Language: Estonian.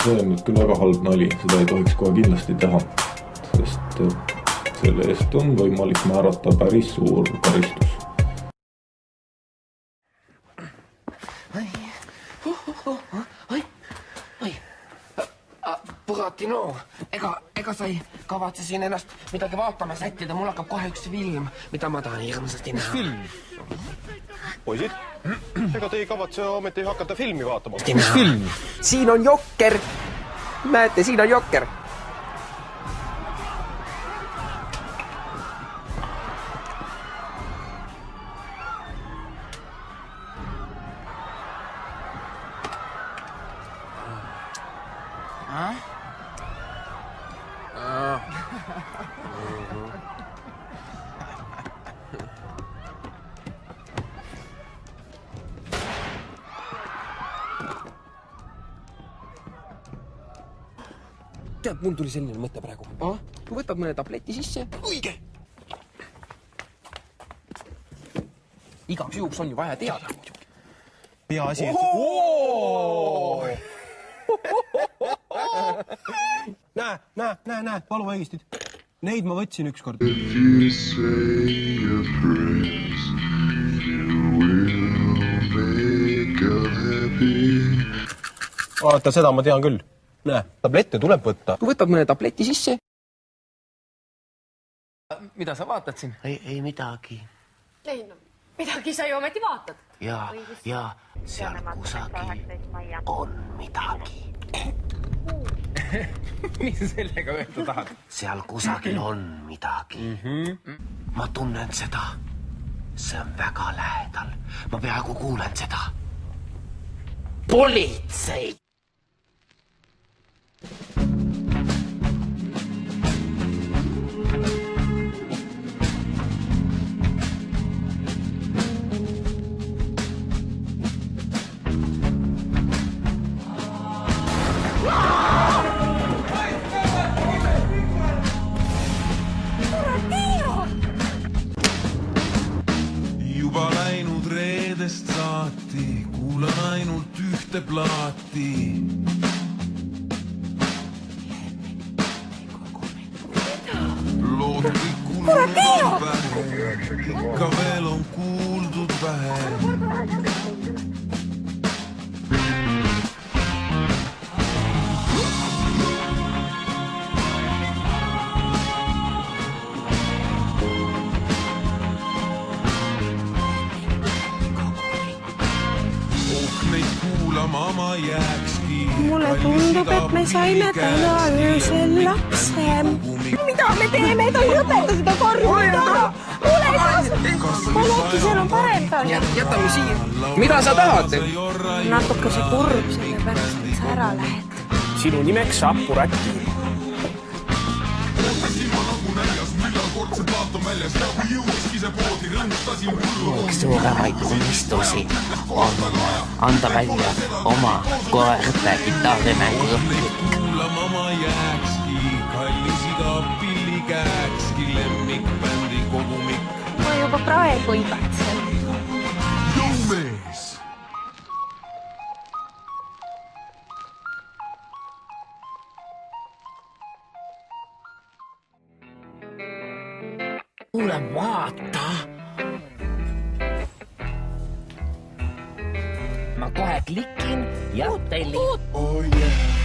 see on nüüd küll väga halb nali, seda ei tohiks kohe kindlasti teha, sest selle eest on võimalik määrata päris suur karistus. Pugatino, ega sa ei kavatse siin ennast midagi vaatama sättida, mul hakkab kohe üks film, mida ma tahan hirmsasti näha. Mis film? Poisid, ega te ei kavatse ometi hakata filmi vaatama? Mis film? Siin on Jokker! Näete, siin on Jokker! Tead, mul tuli selline mõte praegu. Võtad mõne tableti sisse. Õige! Igaks juhuks on ju vaja teada. Peaasi, Näe, paluvaigistid. Neid ma võtsin ükskord. If you say a phrase, you will make her happy. Vaata, seda ma tean küll. Näe, tablette tuleb võtta. Võtad mõne tableti sisse. Mida sa vaatad siin? Ei midagi. Ei, no, midagi sa ju ometi vaatad. Ja seal kusagil on midagi. Mis sa sellega öelda tahad? Seal kusagil on midagi. Ma tunnen seda. See on väga lähedal. Ma peaaegu kuulen seda. Politsei! Juba läinud reedest saati, kuulan ainult ühte plaati. Loodrikul on pähe, ikka veel on kuuldud vähe. Mama jääkski. Mulle tundub, et me saime täna öösel lapse. Mida me teeme? Ta ei lõpeta seda karjumida. Ole kas! Ma äkki seal on parem tal. Jätame siin. Mida sa tahad? Natuke see kurb selle pärast, et sa ära lähed. Sinu nimeks saab Puratti. Üks suuremaid unistusi on anda välja oma koerte kitarrimängu õplik. Mama jääkski, kallisiga pilli käekski, lemmikbändi kogumik. Ma juba praegu igatsen. Jõumees! Kuule, vaata! Ma kohe klikin ja tellin. Oh yeah!